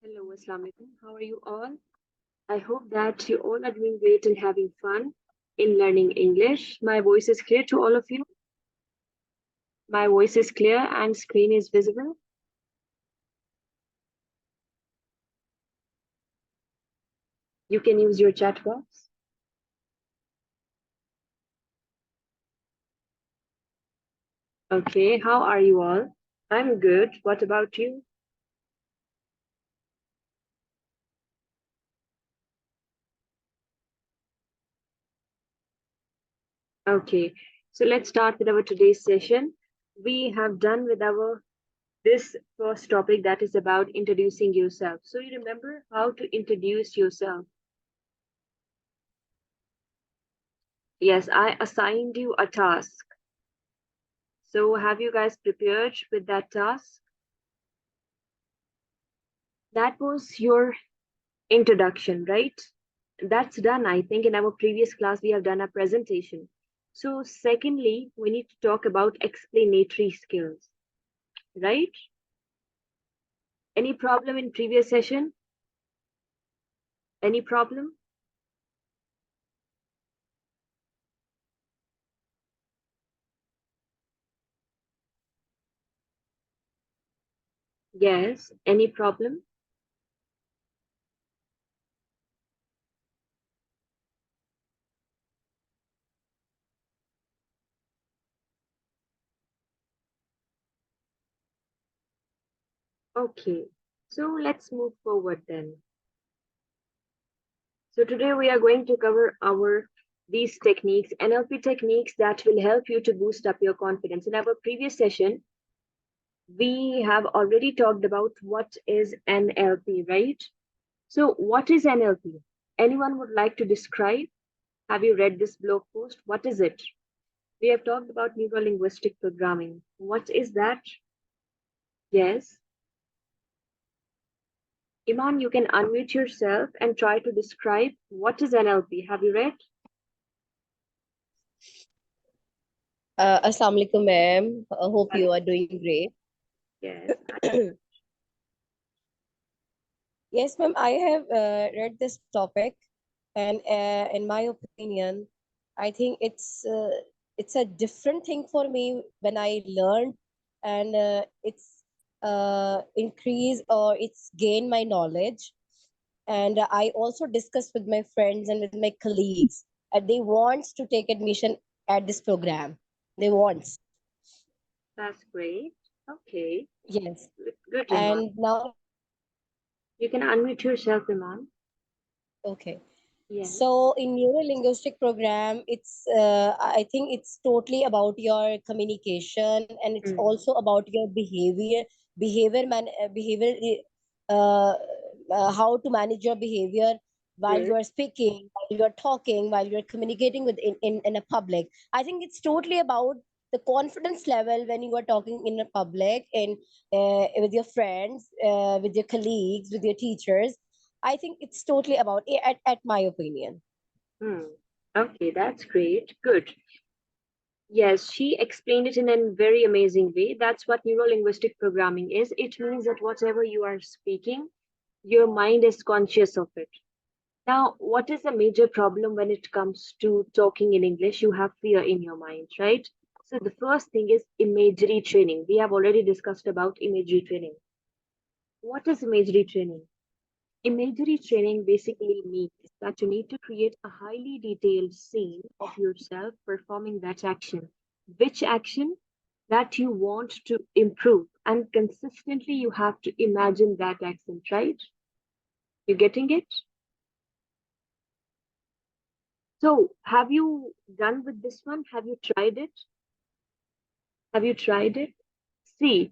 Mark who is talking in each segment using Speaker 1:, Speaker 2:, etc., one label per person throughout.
Speaker 1: Hello, Assalamu alaikum. How are you all? I hope that you all are doing great and having fun in learning English. My voice is clear to all of you. My voice is clear and screen is visible. You can use your chat box. Okay, how are you all? I'm good. What about you? Okay, so let's start with our today's session. We have done with our this first topic that is about introducing yourself. So you remember how to introduce yourself. Yes, I assigned you a task. So have you guys prepared with that task? That was your introduction, right? That's done. I think in our previous class, we have done a presentation. So secondly, we need to talk about explanatory skills, right? Any problem in previous session? Any problem? Yes. Any problem? Okay. So let's move forward then. So today we are going to cover these techniques, NLP techniques that will help you to boost up your confidence. In our previous session, we have already talked about what is NLP, right? So what is NLP? Anyone would like to describe? Have you read this blog post? What is it? We have talked about neuro-linguistic programming. What is that? Yes. Iman, you can unmute yourself and try to describe what is NLP. Have you read?
Speaker 2: Assalamu alaikum, ma'am. I hope you are doing great.
Speaker 1: Yes.
Speaker 2: Yes, ma'am, I have read this topic, and in my opinion, I think it's a different thing for me when I learned, and it's increase or it's gain my knowledge, and I also discussed with my friends and with my colleagues, and they wants to take admission at this program. They wants.
Speaker 1: That's great. Okay.
Speaker 2: Yes.
Speaker 1: Good, Iman.
Speaker 2: And now,
Speaker 1: You can unmute yourself, Iman.
Speaker 2: okay.
Speaker 1: Yes.
Speaker 2: So in neuro-linguistic program, I think it's totally about your communication, and it's
Speaker 1: Mm.
Speaker 2: also about your behavior, uh, how to manage your behavior while
Speaker 1: Good.
Speaker 2: you're speaking, while you're talking, while you're communicating with in a public. I think it's totally about the confidence level when you are talking in a public and with your friends, with your colleagues, with your teachers. I think it's totally about it, at my opinion.
Speaker 1: Hmm. Okay, that's great. Good. Yes, she explained it in a very amazing way. That's what neuro-linguistic programming is. It means that whatever you are speaking, your mind is conscious of it. Now, what is the major problem when it comes to talking in English? You have fear in your mind, right? So the first thing is imagery training. We have already discussed about imagery training. What is imagery training? Imagery training basically means that you need to create a highly detailed scene of yourself performing that action. Which action? That you want to improve. And consistently, you have to imagine that action, right? You getting it? So, have you done with this one? Have you tried it? Have you tried it? See,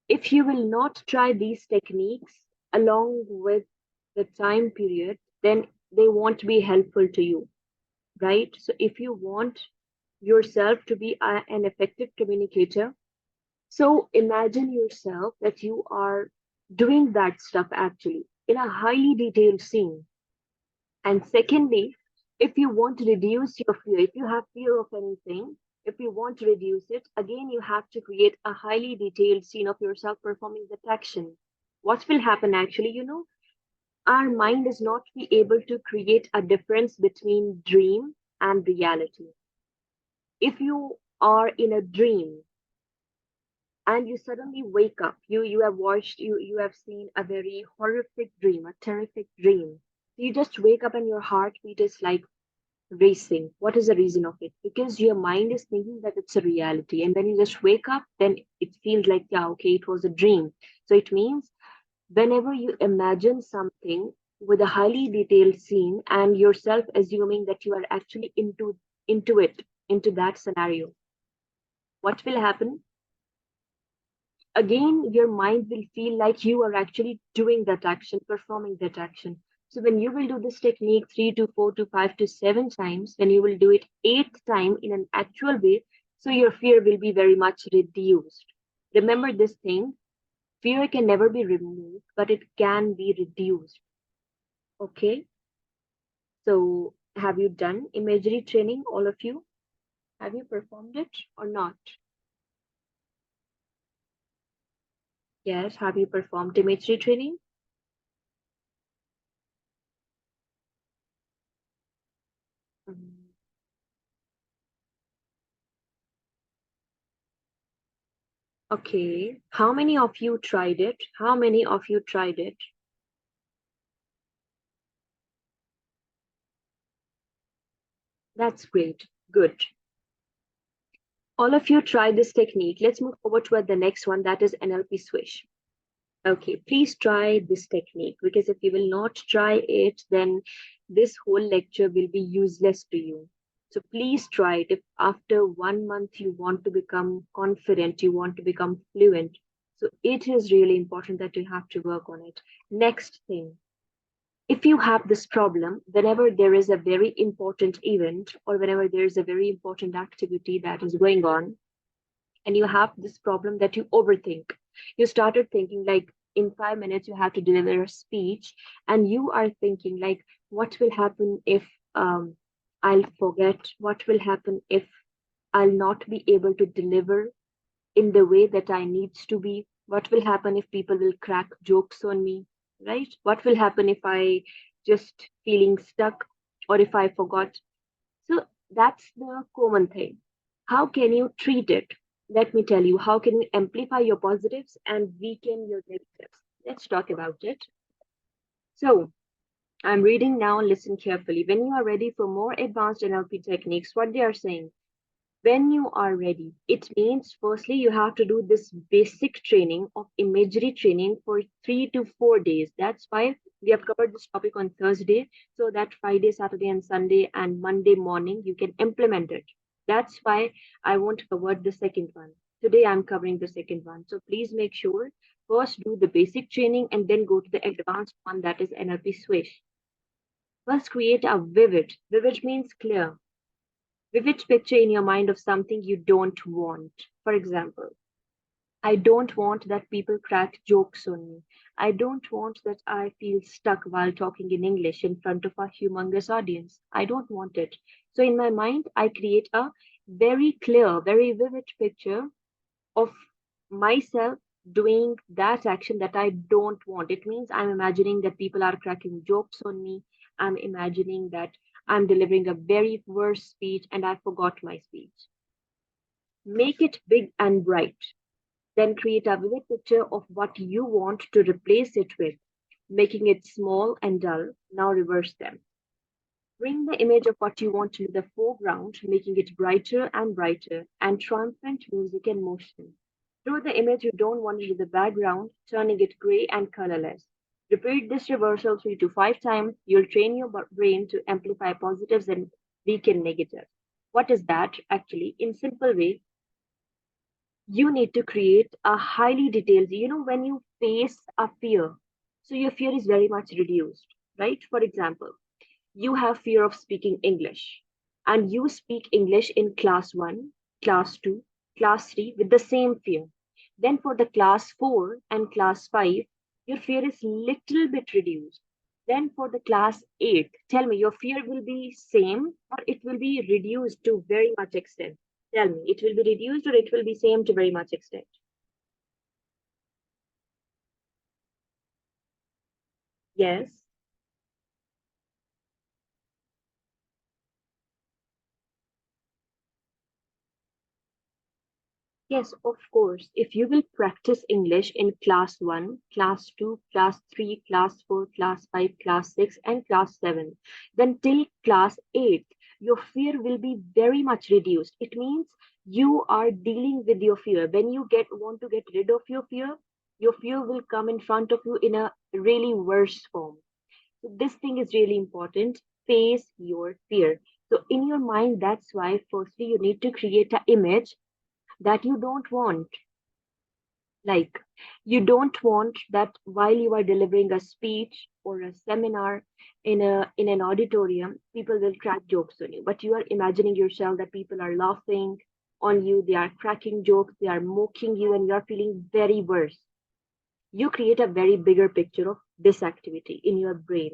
Speaker 1: if you will not try these techniques along with the time period, then they won't be helpful to you, right? So if you want yourself to be an effective communicator, so imagine yourself that you are doing that stuff actually in a highly detailed scene. And secondly, if you want to reduce your fear, if you have fear of anything, if you want to reduce it, again, you have to create a highly detailed scene of yourself performing that action. What will happen actually, our mind is not be able to create a difference between dream and reality. If you are in a dream and you suddenly wake up, you have watched, you have seen a very horrific dream, a terrific dream. You just wake up and your heartbeat is like racing. What is the reason of it? Because your mind is thinking that it's a reality, and when you just wake up, then it feels like, yeah, okay, it was a dream. So it means whenever you imagine something with a highly detailed scene and yourself assuming that you are actually into it, into that scenario, what will happen? Again, your mind will feel like you are actually doing that action, performing that action. So when you will do this technique 3 to 4 to 5 to 7 times, when you will do it eighth time in an actual way, so your fear will be very much reduced. Remember this thing, fear can never be removed, but it can be reduced. Okay? So have you done imagery training, all of you? Have you performed it or not? Yes, have you performed imagery training? Mm. Okay. How many of you tried it? How many of you tried it? That's great. Good. All of you try this technique. Let's move forward to the next one, that is NLP swish. Okay, please try this technique, because if you will not try it, then this whole lecture will be useless to you. So please try it. If after 1 month you want to become confident, you want to become fluent, so it is really important that you have to work on it. Next thing, if you have this problem, whenever there is a very important event or whenever there is a very important activity that is going on, and you have this problem that you overthink, you started thinking like in 5 minutes you have to deliver a speech, and you are thinking like, what will happen if I'll forget? What will happen if I'll not be able to deliver in the way that I needs to be? What will happen if people will crack jokes on me, right? What will happen if I just feeling stuck or if I forgot? So that's the common thing. How can you treat it? Let me tell you, how can you amplify your positives and weaken your negatives? Let's talk about it. So I'm reading now, listen carefully. When you are ready for more advanced NLP techniques, what they are saying, when you are ready, it means firstly you have to do this basic training of imagery training for 3 to 4 days. That's why we have covered this topic on Thursday, so that Friday, Saturday, and Sunday and Monday morning you can implement it. That's why I won't cover the second one. Today I'm covering the second one. So please make sure first do the basic training and then go to the advanced one, that is NLP Swish. First create a vivid means clear, vivid picture in your mind of something you don't want. For example, I don't want that people crack jokes on me. I don't want that I feel stuck while talking in English in front of a humongous audience. I don't want it. So in my mind, I create a very clear, very vivid picture of myself doing that action that I don't want. It means I'm imagining that people are cracking jokes on me. I'm imagining that I'm delivering a very worse speech and I forgot my speech. Make it big and bright. Then create a vivid picture of what you want to replace it with, making it small and dull. Now reverse them. Bring the image of what you want to the foreground, making it brighter and brighter, and triumphant music and motion. Throw the image you don't want into the background, turning it gray and colorless. Repeat this reversal 3 to 5 times. You'll train your brain to amplify positives and weaken negatives. What is that actually? In simple way, you need to create a highly detailed, when you face a fear, so your fear is very much reduced, right? For example, you have fear of speaking English, and you speak English in class 1, class 2, class 3 with the same fear. Then for the class 4 and class 5, your fear is little bit reduced. Then for the class 8, tell me, your fear will be same or it will be reduced to very much extent? Tell me, it will be reduced or it will be same to very much extent? Yes. Yes, of course. If you will practice English in class 1, class 2, class 3, class 4, class 5, class 6, and class 7, then till class 8, your fear will be very much reduced. It means you are dealing with your fear. When you want to get rid of your fear will come in front of you in a really worse form. So this thing is really important. Face your fear. So in your mind, that's why firstly you need to create an image that you don't want. Like, you don't want that while you are delivering a speech or a seminar in an auditorium, people will crack jokes on you. But you are imagining yourself that people are laughing on you, they are cracking jokes, they are mocking you, and you are feeling very worse. You create a very bigger picture of this activity in your brain.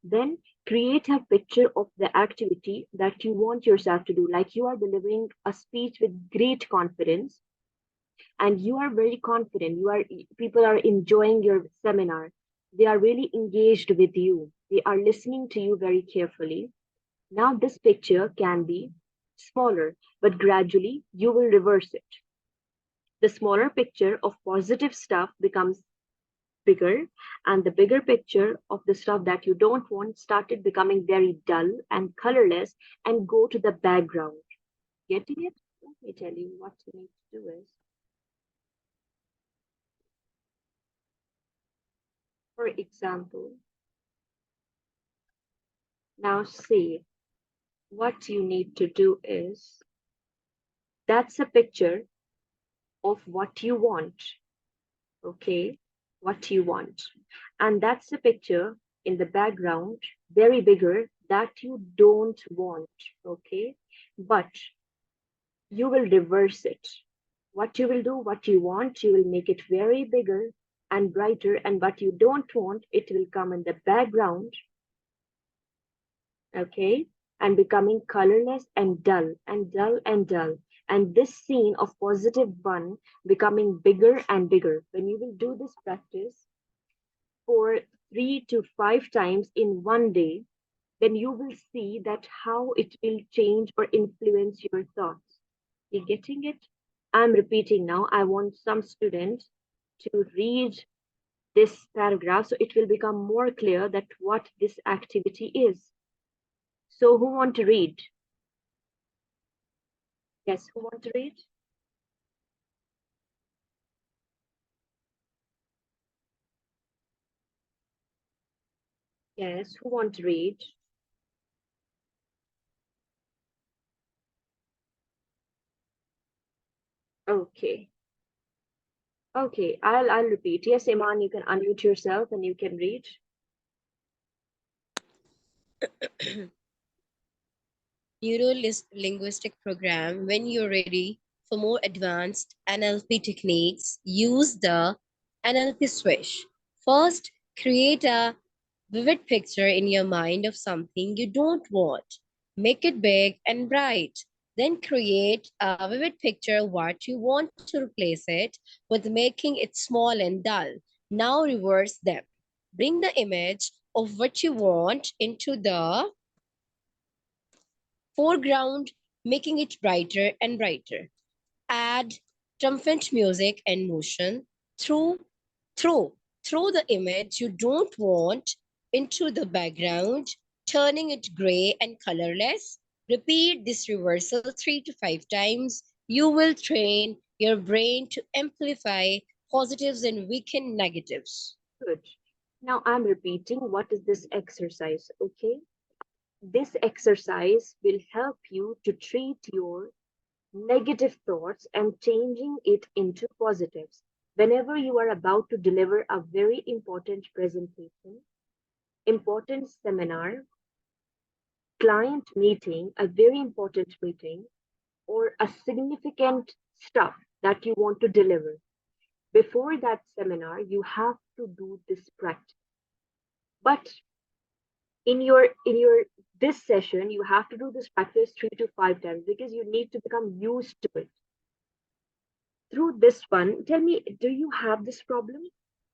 Speaker 1: Then create a picture of the activity that you want yourself to do. Like you are delivering a speech with great confidence and you are very confident, people are enjoying your seminar, they are really engaged with you, they are listening to you very carefully. Now this picture can be smaller, but gradually you will reverse it. The smaller picture of positive stuff becomes bigger, and the bigger picture of the stuff that you don't want started becoming very dull and colorless and go to the background. Getting it? Let me tell you what you need to do is, for example, now see, what you need to do is, that's a picture of what you want, okay? What you want. And that's a picture in the background, very bigger, that you don't want, okay? But you will reverse it. What you will do, what you want, you will make it very bigger and brighter, and what you don't want, it will come in the background, okay, and becoming colorless and dull and dull and dull. And this scene of positive one becoming bigger and bigger. When you will do this practice for 3 to 5 times in one day, then you will see that how it will change or influence your thoughts. You getting it? I'm repeating now. I want some students to read this paragraph so it will become more clear that what this activity is. So who want to read? Yes, who want to read? Yes, who want to read? Okay. Okay, I'll repeat. Yes, Iman, you can unmute yourself and you can read.
Speaker 2: Neuro-linguistic program. When you're ready for more advanced NLP techniques, use the NLP switch. First, create a vivid picture in your mind of something you don't want. Make it big and bright. Then create a vivid picture of what you want to replace it with, making it small and dull. Now reverse them. Bring the image of what you want into the foreground, making it brighter and brighter. Add triumphant music and motion. Through, throw, throw the image you don't want into the background, turning it gray and colorless. Repeat this reversal 3 to 5 times. You will train your brain to amplify positives and weaken negatives.
Speaker 1: Good. Now I'm repeating what is this exercise, okay? This exercise will help you to treat your negative thoughts and changing it into positives. Whenever you are about to deliver a very important presentation, important seminar, client meeting, a very important meeting, or a significant stuff that you want to deliver, before that seminar, you have to do this practice. But in your this session, you have to do this practice 3 to 5 times because you need to become used to it. Through this one, tell me, do you have this problem?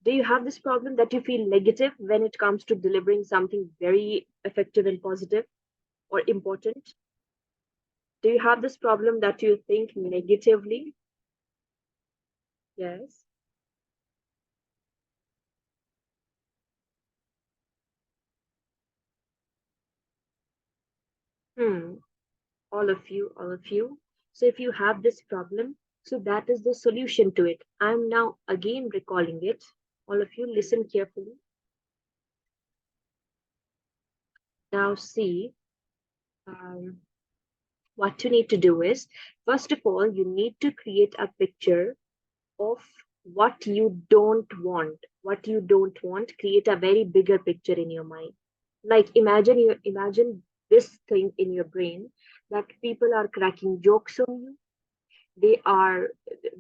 Speaker 1: Do you have this problem that you feel negative when it comes to delivering something very effective and positive or important? Do you have this problem that you think negatively? Yes. Hmm. All of you. So if you have this problem, so that is the solution to it. I'm now again recalling it. All of you listen carefully. Now see, um, what you need to do is, first of all, you need to create a picture of what you don't want. What you don't want, create a very bigger picture in your mind. Like imagine this thing in your brain that people are cracking jokes on you. They are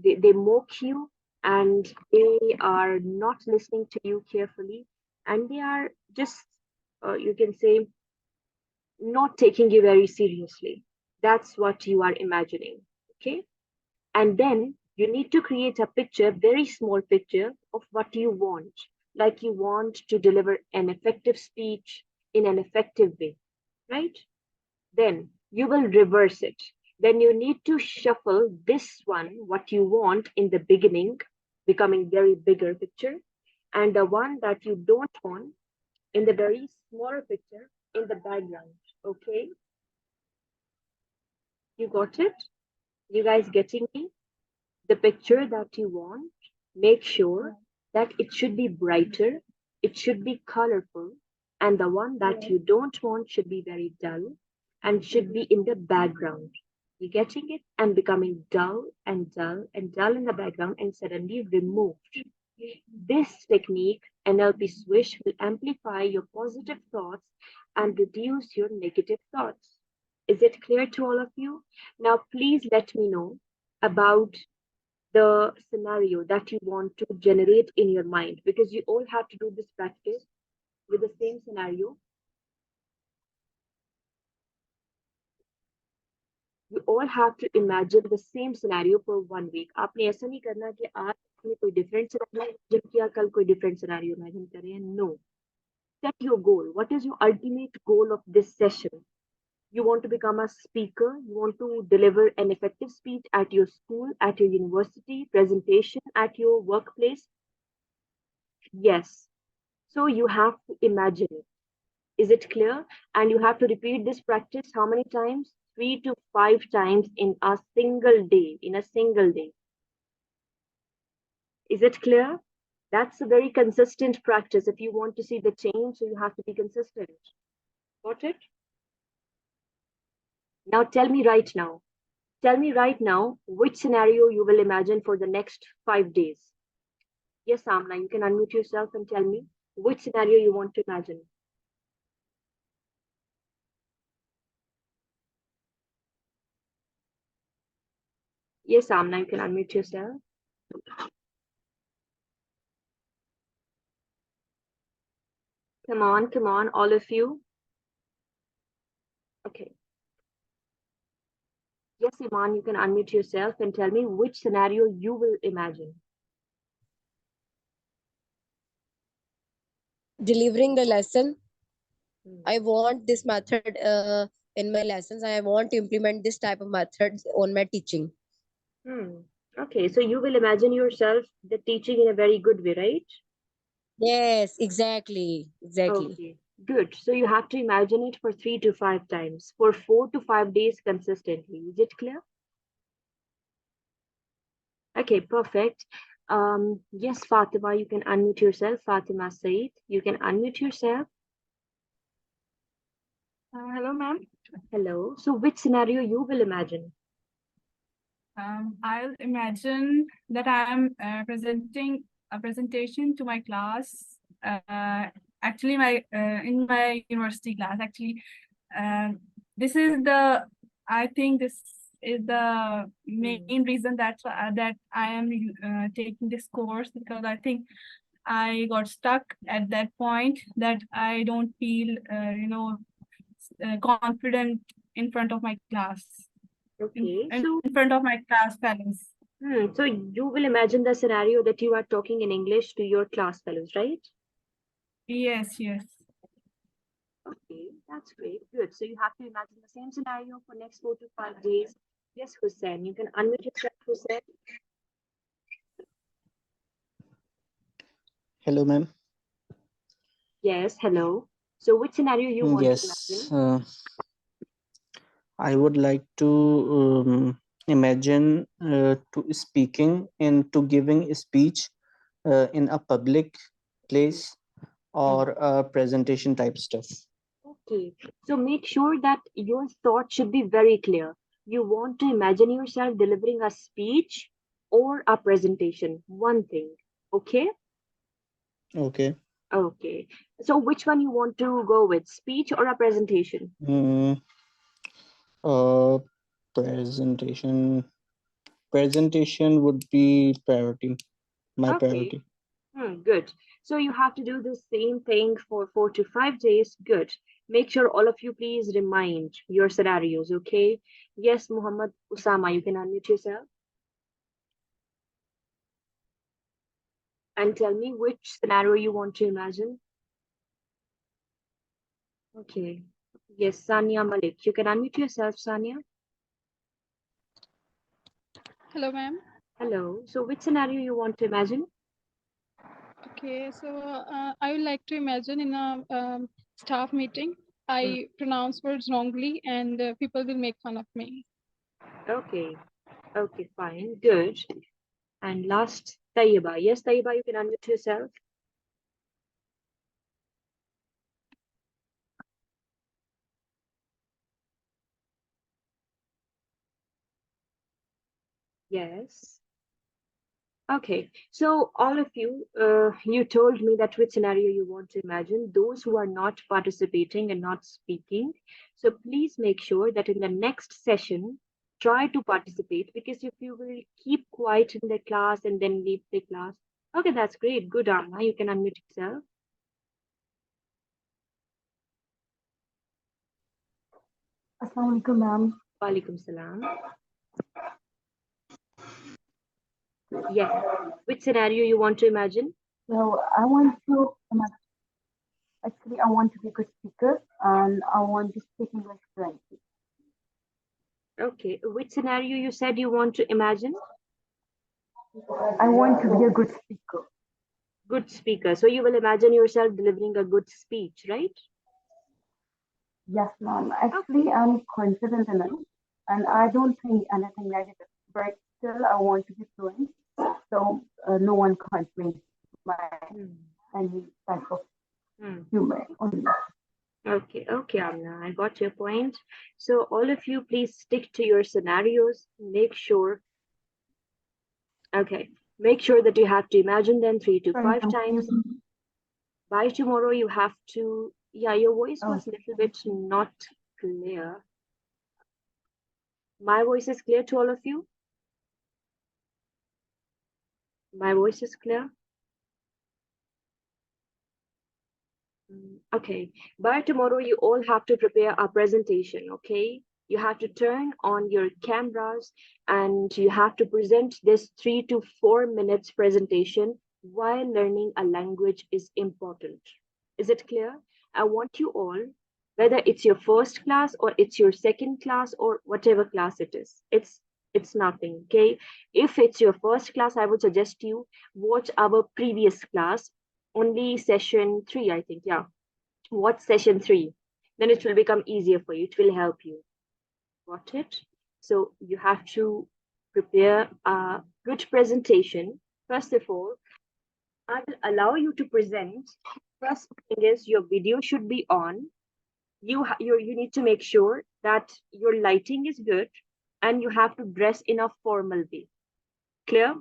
Speaker 1: they mock you, and they are not listening to you carefully, and they are just you can say not taking you very seriously. That's what you are imagining. Okay. And then you need to create a picture, very small picture of what you want. Like you want to deliver an effective speech in an effective way, right? Then you will reverse it. Then you need to shuffle this one, what you want in the beginning, becoming very bigger picture, and the one that you don't want in the very smaller picture in the background. Okay, you got it? You guys getting me? The picture that you want, make sure that it should be brighter, it should be colorful, and the one that you don't want should be very dull and should be in the background. You getting it? And becoming dull and dull and dull in the background and suddenly removed. This technique, NLP Swish, will amplify your positive thoughts and reduce your negative thoughts. Is it clear to all of you? Now, please let me know about the scenario that you want to generate in your mind, because you all have to do this practice with the same scenario. You all have to imagine the same scenario for 1 week. आपने ऐसा नहीं करना कि आज आपने कोई different scenario imagine किया, कल कोई different scenario imagine करें. No. Set your goal. What is your ultimate goal of this session? You want to become a speaker. You want to deliver an effective speech at your school, at your university, presentation at your workplace. Yes. So you have to imagine it. Is it clear? And you have to repeat this practice how many times? 3 to 5 times in a single day. In a single day. Is it clear? That's a very consistent practice. If you want to see the change, so you have to be consistent. Got it? Now tell me right now. Tell me right now which scenario you will imagine for the next 5 days. Yes, Amna, you can unmute yourself and tell me which scenario you want to imagine. Yes, Amna, you can unmute yourself. Come on, all of you. Okay. Yes, Iman, you can unmute yourself and tell me which scenario you will imagine.
Speaker 2: Delivering the lesson.
Speaker 1: Hmm.
Speaker 2: I want this method in my lessons. I want to implement this type of methods on my teaching.
Speaker 1: Hmm. Okay, so you will imagine yourself the teaching in a very good way, right?
Speaker 2: Yes, exactly.
Speaker 1: Okay, good. So you have to imagine it for 3 to 5 times for 4 to 5 days consistently. Is it clear? Okay, perfect. Yes, Fatima, you can unmute yourself. Fatima Said, you can unmute yourself.
Speaker 3: Hello, ma'am.
Speaker 1: Hello. So which scenario you will imagine?
Speaker 3: I'll imagine that I am presenting a presentation to my class. Actually, my in my university class. Actually, uh, this is the. I think this is the
Speaker 1: Hmm.
Speaker 3: main reason that I am taking this course, because I think I got stuck at that point that I don't feel confident in front of my class,
Speaker 1: Okay,
Speaker 3: in
Speaker 1: so
Speaker 3: front of my class fellows.
Speaker 1: so you will imagine the scenario that you are talking in English to your class fellows, right?
Speaker 3: Yes, yes.
Speaker 1: Okay, that's great. Good. So you have to imagine the same scenario for next 4 to 5 days. Yes, Hussein, you can unmute yourself, Hussein.
Speaker 4: Hello, ma'am.
Speaker 1: Yes, hello. So which scenario you want to
Speaker 4: Yes,
Speaker 1: imagine?
Speaker 4: I would like to imagine to speaking and to giving a speech in a public
Speaker 1: Mhm,
Speaker 4: place or
Speaker 1: mhm.
Speaker 4: a presentation type stuff.
Speaker 1: Okay, so make sure that your thought should be very clear. You want to imagine yourself delivering a speech or a presentation, one thing. Okay?
Speaker 4: Okay.
Speaker 1: Okay. So which one you want to go with, speech or a presentation?
Speaker 4: Mm, uh, presentation. Presentation would be priority. My
Speaker 1: Okay.
Speaker 4: priority.
Speaker 1: Good. So you have to do the same thing for 4 to 5 days. Good. Make sure all of you please remind your scenarios, okay? Yes, Muhammad Usama, you can unmute yourself and tell me which scenario you want to imagine. Okay. Yes, Sania Malik. You can unmute yourself, Sania.
Speaker 5: Hello, ma'am.
Speaker 1: Hello. So which scenario you want to imagine?
Speaker 5: Okay, so I would like to imagine in a staff meeting,
Speaker 1: Hmm.
Speaker 5: I pronounce words wrongly and people will make fun of me.
Speaker 1: Okay. Okay, fine. Good. And last, Tayyiba. Yes, Tayyiba, you can unmute yourself. Yes. Okay, so all of you, you told me that which scenario you want to imagine. Those who are not participating and not speaking, so please make sure that in the next session, try to participate because if you will keep quiet in the class and then leave the class, okay, that's great. Good, Amna, you can unmute yourself.
Speaker 6: Assalamu alaikum, ma'am.
Speaker 1: Walaikum salam. Yes, which scenario you want to imagine?
Speaker 6: So I want to, actually, I want to be a good speaker and I want to speak English fluently.
Speaker 1: Okay, which scenario you said you want to imagine?
Speaker 6: I want to be a good speaker.
Speaker 1: Good speaker. So you will imagine yourself delivering a good speech, right?
Speaker 6: Yes, ma'am.
Speaker 1: Okay.
Speaker 6: Actually, I'm confident in it and I don't think anything negative, but still, I want to be fluent so no one can't make my
Speaker 1: Hmm.
Speaker 6: any type of
Speaker 1: Hmm.
Speaker 6: humor on me.
Speaker 1: Okay, okay, Amna, I got your point. So all of you, please stick to your scenarios. Make sure, okay, make sure that you have to imagine them three to
Speaker 6: Sorry,
Speaker 1: five
Speaker 6: ma'am, can
Speaker 1: times.
Speaker 6: you
Speaker 1: By tomorrow, you have to, yeah, your voice
Speaker 6: oh,
Speaker 1: was a little bit not clear. My voice is clear to all of you? My voice is clear? Okay, by tomorrow, you all have to prepare a presentation, okay? You have to turn on your cameras and you have to present this 3 to 4 minutes presentation. Why learning a language is important. Is it clear? I want you all, whether it's your first class or it's your second class or whatever class it is, it's nothing, okay? If it's your first class, I would suggest you watch our previous class, only session 3, I think. Yeah, watch session 3. Then it will become easier for you. It will help you. Got it? So you have to prepare a good presentation. First of all, I will allow you to present. First thing is your video should be on. You need to make sure that your lighting is good and you have to dress in a formal way. Clear?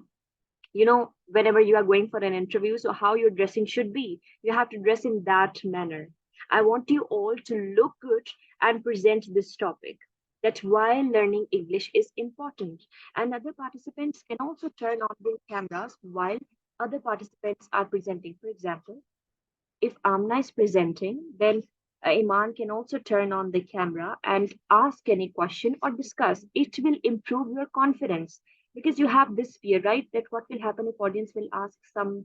Speaker 1: Whenever you are going for an interview, so how your dressing should be, you have to dress in that manner. I want you all to look good and present this topic, that why learning English is important. And other participants can also turn on their cameras while other participants are presenting. For example, if Amna is presenting, then Iman can also turn on the camera and ask any question or discuss. It will improve your confidence because you have this fear, right? That what will happen if audience will ask some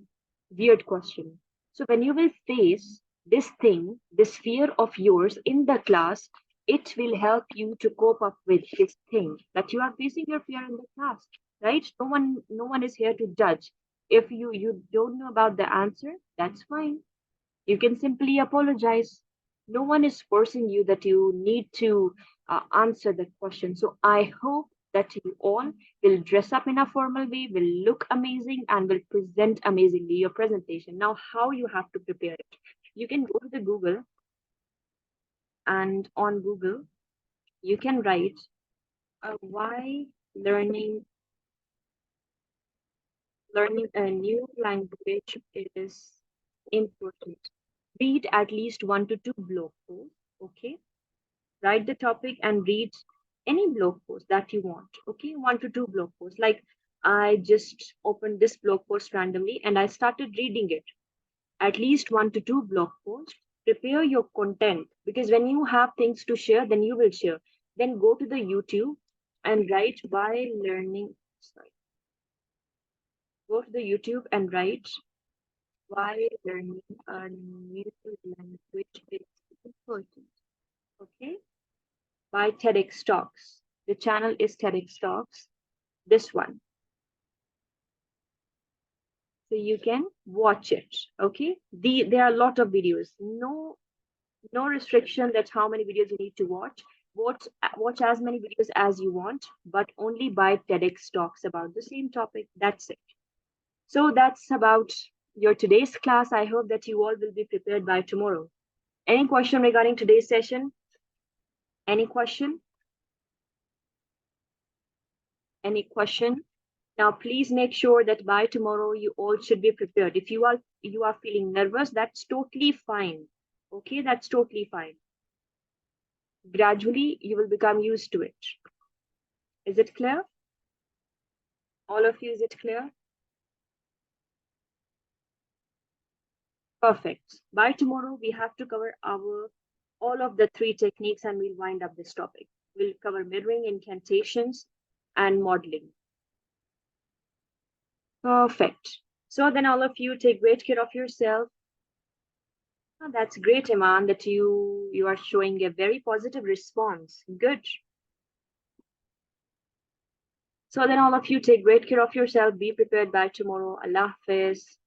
Speaker 1: weird question. So when you will face this thing, this fear of yours in the class, it will help you to cope up with this thing that you are facing your fear in the class, right? No one is here to judge. If you don't know about the answer, that's fine. You can simply apologize. No one is forcing you that you need to answer the question. So I hope that you all will dress up in a formal way, will look amazing, and will present amazingly your presentation. Now, how you have to prepare it? You can go to the Google, and on Google, you can write why learning a new language is important. Read at least 1 to 2 blog posts. Okay, write the topic and read any blog post that you want. Okay, 1 to 2 blog posts. Like, I just opened this blog post randomly and I started reading it. At least 1 to 2 blog posts. Prepare your content, because when you have things to share, then you will share. Then go to the YouTube and write why learning. Sorry. Go to the YouTube and write why learning a new language is important. Okay, by TEDx Talks. The channel is TEDx Talks. This one. So you can watch it. Okay. There are a lot of videos. No restriction that how many videos you need to watch. Watch as many videos as you want, but only by TEDx Talks about the same topic. That's it. So that's about your today's class. I hope that you all will be prepared by tomorrow. Any question regarding today's session? Any question? Any question? Now, please make sure that by tomorrow you all should be prepared. If you are feeling nervous, that's totally fine. Okay, that's totally fine. Gradually, you will become used to it. Is it clear? All of you, is it clear? Perfect. By tomorrow, we have to cover all of the 3 techniques and we'll wind up this topic. We'll cover mirroring, incantations, and modeling. Perfect. So then all of you take great care of yourself. Oh, that's great, Iman, that you are showing a very positive response. Good. So then all of you take great care of yourself. Be prepared by tomorrow. Allah Hafiz.